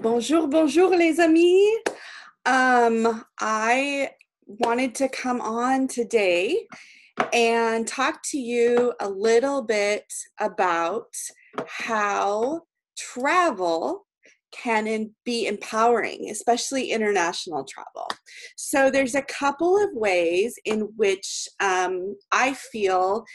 Bonjour, bonjour, les amis. I wanted to come on today and talk to you a little bit about how travel can be empowering, especially international travel. So there's a couple of ways in which I feel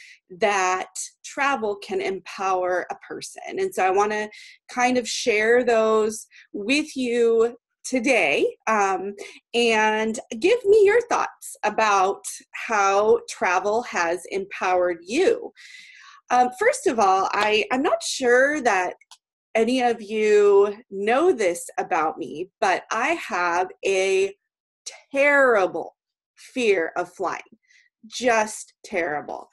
that travel can empower a person. And so I want to kind of share those with you today, and give me your thoughts about how travel has empowered you. First of all, I'm not sure that any of you know this about me, but I have a terrible fear of flying, just terrible.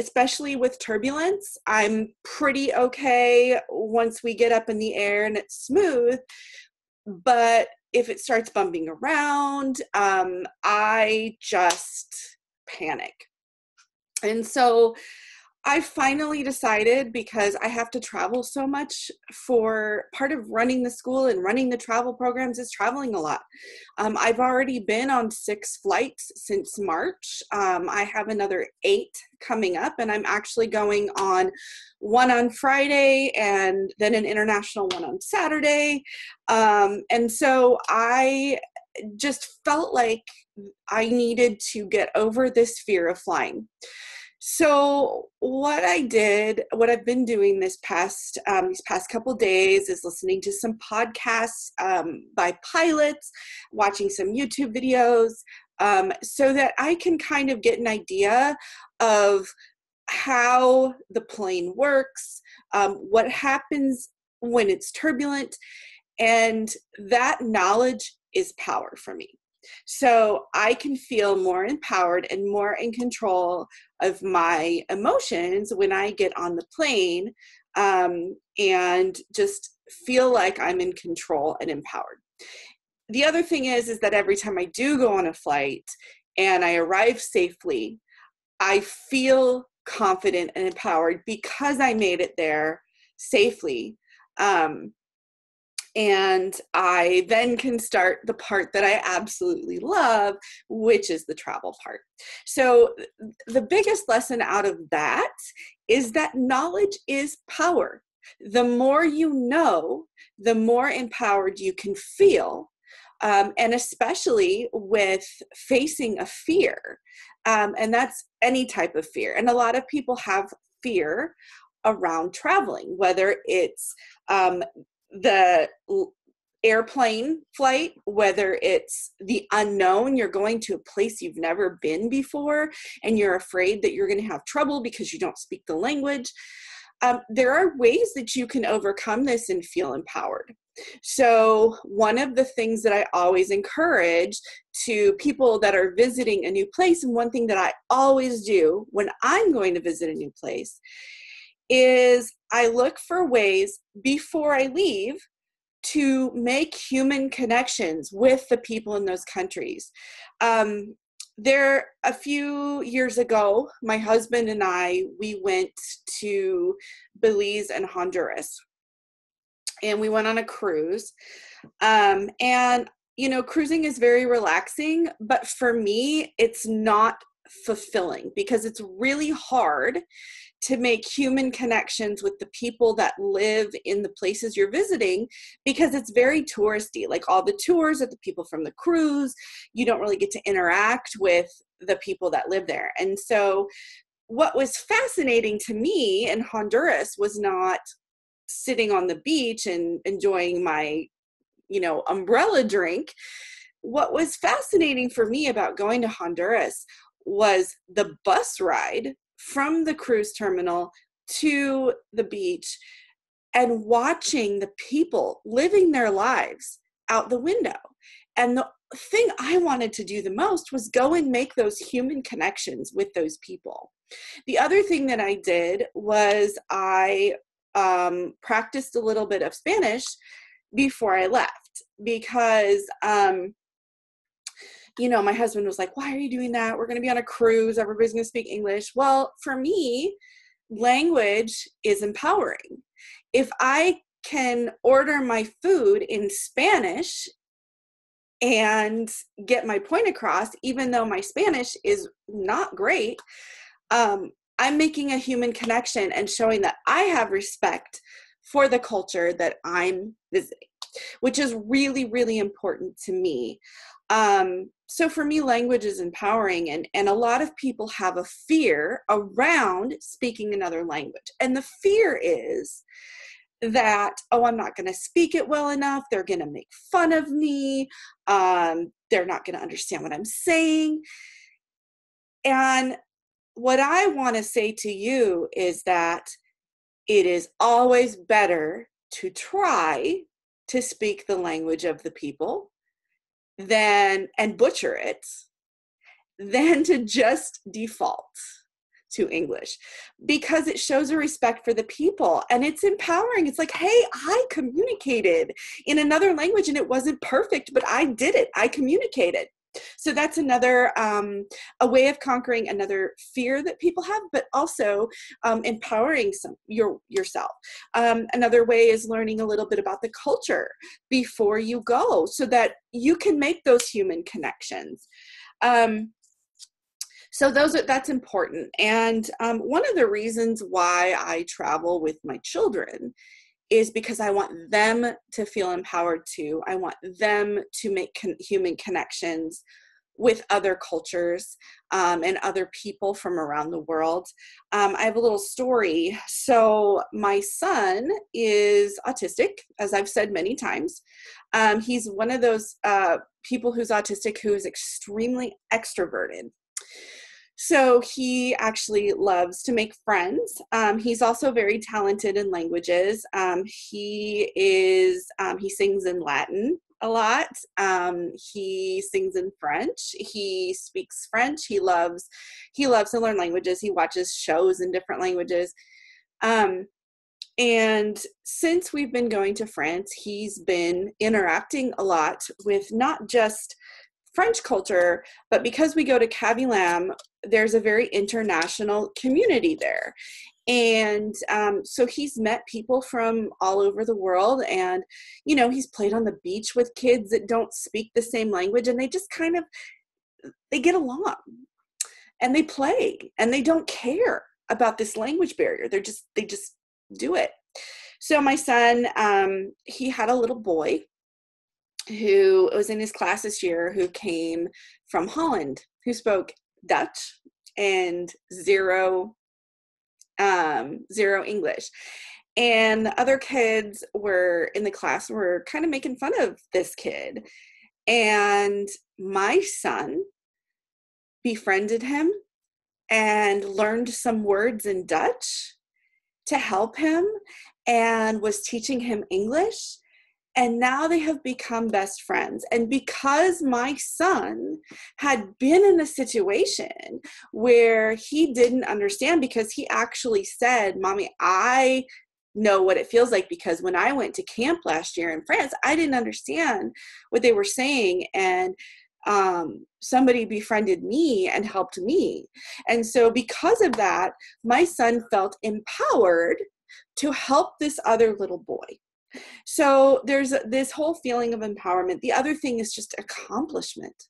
Especially with turbulence, I'm pretty okay once we get up in the air and it's smooth, but if it starts bumping around, I just panic. And so I finally decided, because I have to travel so much, for part of running the school and running the travel programs is traveling a lot. I've already been on 6 flights since March. I have another 8 coming up, and I'm actually going on one on Friday and then an international one on Saturday. And so I just felt like I needed to get over this fear of flying. So what I've been doing these past couple days is listening to some podcasts by pilots, watching some YouTube videos, so that I can kind of get an idea of how the plane works, what happens when it's turbulent, and that knowledge is power for me. So I can feel more empowered and more in control of my emotions when I get on the plane, and just feel like I'm in control and empowered. The other thing is that every time I do go on a flight and I arrive safely, I feel confident and empowered because I made it there safely. And I then can start the part that I absolutely love, which is the travel part. So the biggest lesson out of that is that knowledge is power. The more you know, the more empowered you can feel, and especially with facing a fear. And that's any type of fear. And a lot of people have fear around traveling, whether it's the airplane flight, whether it's the unknown, you're going to a place you've never been before and you're afraid that you're going to have trouble because you don't speak the language. There are ways that you can overcome this and feel empowered. So one of the things that I always encourage to people that are visiting a new place, and one thing that I always do when I'm going to visit a new place, is I look for ways before I leave to make human connections with the people in those countries. A few years ago, my husband and we went to Belize and Honduras, and we went on a cruise. And cruising is very relaxing, but for me, it's not fulfilling because it's really hard to make human connections with the people that live in the places you're visiting, because it's very touristy. Like all the tours are the people from the cruise. You don't really get to interact with the people that live there. And so what was fascinating to me in Honduras was not sitting on the beach and enjoying my, umbrella drink. What was fascinating for me about going to Honduras was the bus ride from the cruise terminal to the beach and watching the people living their lives out the window. And the thing I wanted to do the most was go and make those human connections with those people. The other thing that I did was I practiced a little bit of Spanish before I left, because my husband was like, why are you doing that? We're going to be on a cruise. Everybody's going to speak English. Well, for me, language is empowering. If I can order my food in Spanish and get my point across, even though my Spanish is not great. I'm making a human connection and showing that I have respect for the culture that I'm visiting, which is really, really important to me. So for me, language is empowering, and a lot of people have a fear around speaking another language. And the fear is that, oh, I'm not going to speak it well enough. They're going to make fun of me. They're not going to understand what I'm saying. And what I want to say to you is that it is always better to try to speak the language of the people and butcher it than to just default to English, because it shows a respect for the people and it's empowering. It's like, hey, I communicated in another language and it wasn't perfect, but I did it. I communicated. So that's another a way of conquering another fear that people have, but also empowering yourself. Another way is learning a little bit about the culture before you go, so that you can make those human connections. So that's important. And one of the reasons why I travel with my children is because I want them to feel empowered too. I want them to make human connections with other cultures and other people from around the world. I have a little story. So my son is autistic, as I've said many times. He's one of those people who's autistic who is extremely extroverted. So he actually loves to make friends. He's also very talented in languages. He sings in Latin a lot. He sings in French. He speaks French. He loves to learn languages. He watches shows in different languages. And since we've been going to France, he's been interacting a lot with not just French culture, but because we go to Cavillam, there's a very international community there. And so he's met people from all over the world, and, he's played on the beach with kids that don't speak the same language, and they just they get along and they play and they don't care about this language barrier. They just do it. So my son, he had a little boy who was in his class this year who came from Holland, who spoke Dutch and zero English. And the other kids were in the class were kind of making fun of this kid. And my son befriended him and learned some words in Dutch to help him and was teaching him English. And now they have become best friends. And because my son had been in a situation where he didn't understand, because he actually said, Mommy, I know what it feels like, because when I went to camp last year in France, I didn't understand what they were saying. And somebody befriended me and helped me. And so because of that, my son felt empowered to help this other little boy. So there's this whole feeling of empowerment. The other thing is just accomplishment.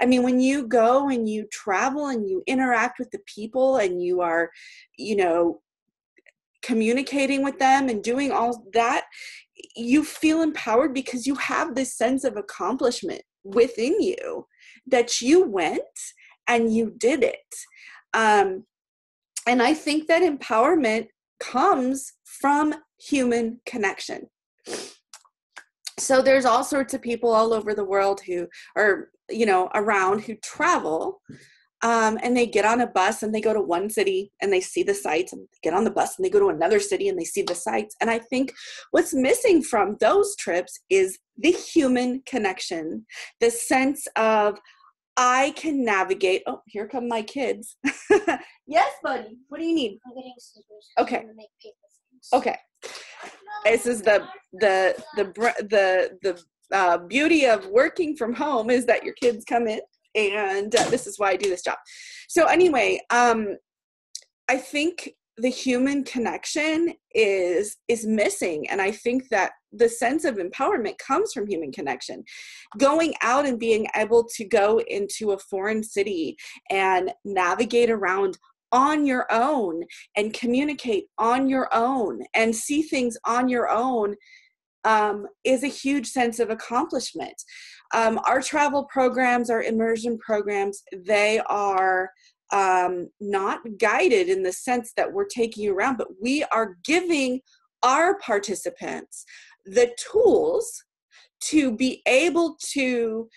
I mean, when you go and you travel and you interact with the people and you are, communicating with them and doing all that, you feel empowered because you have this sense of accomplishment within you that you went and you did it. And I think that empowerment comes from human connection. So there's all sorts of people all over the world who are, around, who travel, and they get on a bus and they go to one city and they see the sights, and get on the bus and they go to another city and they see the sights. And I think what's missing from those trips is the human connection, the sense of, I can navigate. Oh, here come my kids. Yes, buddy. What do you need? I'm getting scissors. Okay. I'm gonna make paper things. Okay. This is the beauty of working from home, is that your kids come in, and this is why I do this job. So anyway, I think the human connection is missing. And I think that the sense of empowerment comes from human connection. Going out and being able to go into a foreign city and navigate around on your own and communicate on your own and see things on your own is a huge sense of accomplishment. Our travel programs, our immersion programs, they are not guided in the sense that we're taking you around, but we are giving our participants the tools to be able to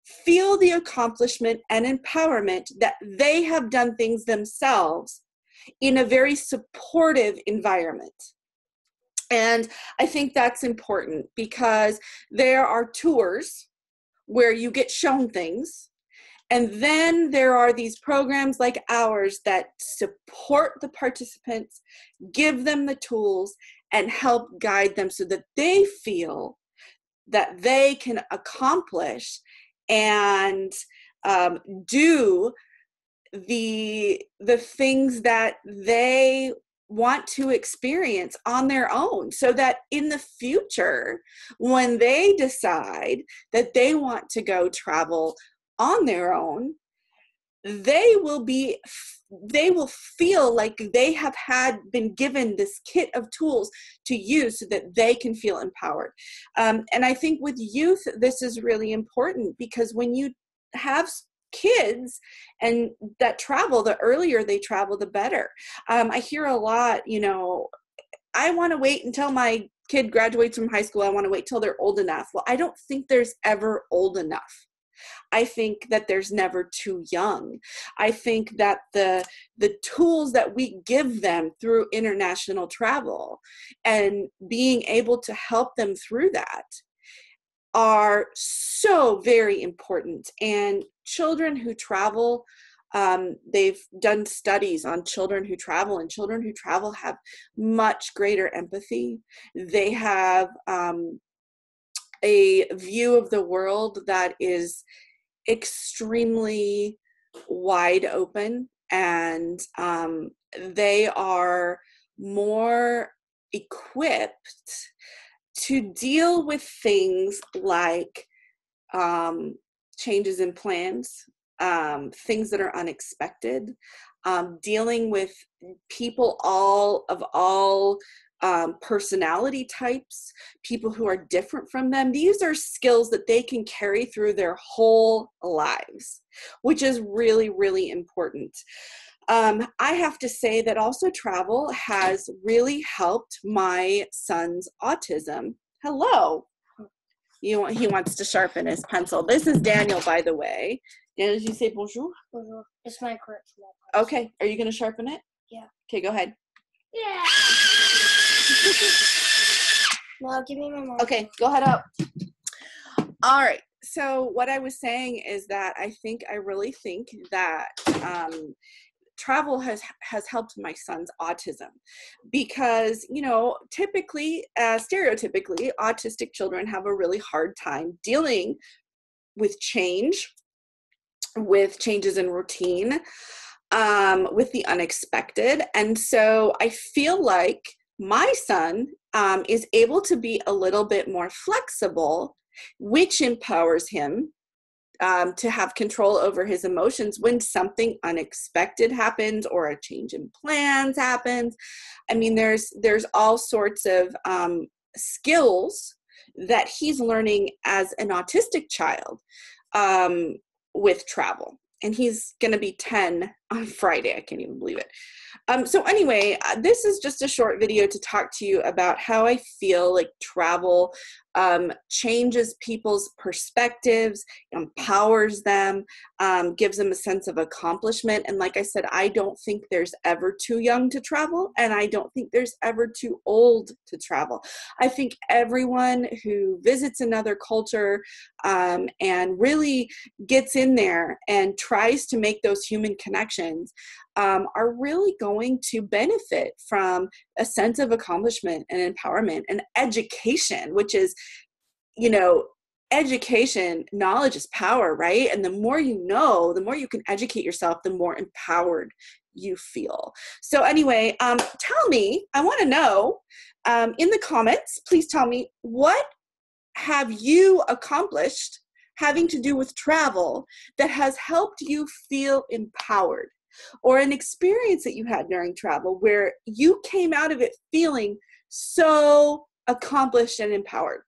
feel the accomplishment and empowerment that they have done things themselves in a very supportive environment. And I think that's important because there are tours where you get shown things, and then there are these programs like ours that support the participants, give them the tools, and help guide them so that they feel that they can accomplish and do the things that they want to experience on their own, so that in the future, when they decide that they want to go travel on their own, they will feel like they have been given this kit of tools to use so that they can feel empowered. And I think with youth, this is really important, because when you have kids and that travel, the earlier they travel, the better. I hear a lot, I want to wait until my kid graduates from high school. I want to wait till they're old enough. Well, I don't think there's ever old enough. I think that there's never too young. I think that the tools that we give them through international travel and being able to help them through that are so very important. And children who travel, they've done studies on children who travel, and children who travel have much greater empathy. They have a view of the world that is extremely wide open, and they are more equipped to deal with things like changes in plans, things that are unexpected, dealing with people of all personality types, people who are different from them. These are skills that they can carry through their whole lives, which is really, really important. I have to say that also travel has really helped my son's autism. Hello. He wants to sharpen his pencil. This is Daniel, by the way. Daniel, did you say bonjour? Bonjour. It's my correct. Okay. Are you going to sharpen it? Yeah. Okay, go ahead. Yeah. No, give me my marker. Okay, go ahead up. All right. So what I was saying is that I really think that travel has helped my son's autism, because, typically, stereotypically, autistic children have a really hard time dealing with change, with changes in routine, with the unexpected. And so I feel like my son is able to be a little bit more flexible, which empowers him to have control over his emotions when something unexpected happens or a change in plans happens. I mean, there's all sorts of skills that he's learning as an autistic child with travel. And he's going to be 10 on Friday. I can't even believe it. So anyway, this is just a short video to talk to you about how I feel like travel changes people's perspectives, empowers them, gives them a sense of accomplishment. And like I said, I don't think there's ever too young to travel, and I don't think there's ever too old to travel. I think everyone who visits another culture and really gets in there and tries to make those human connections are really going to benefit from a sense of accomplishment and empowerment and education, which is, education, knowledge is power, right? And the more you know, the more you can educate yourself, the more empowered you feel. So anyway, tell me, I want to know in the comments, please tell me, what have you accomplished having to do with travel that has helped you feel empowered, or an experience that you had during travel where you came out of it feeling so accomplished and empowered?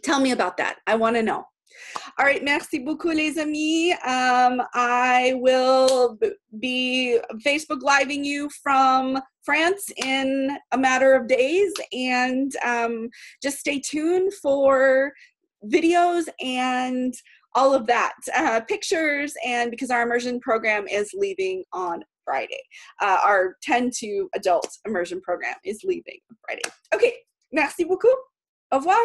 Tell me about that. I want to know. All right, merci beaucoup, les amis. I will be Facebook Living you from France in a matter of days, and just stay tuned for videos and all of that, pictures, and because our immersion program is leaving on Friday. Our 10 to adult immersion program is leaving on Friday. Okay, merci beaucoup. Au revoir.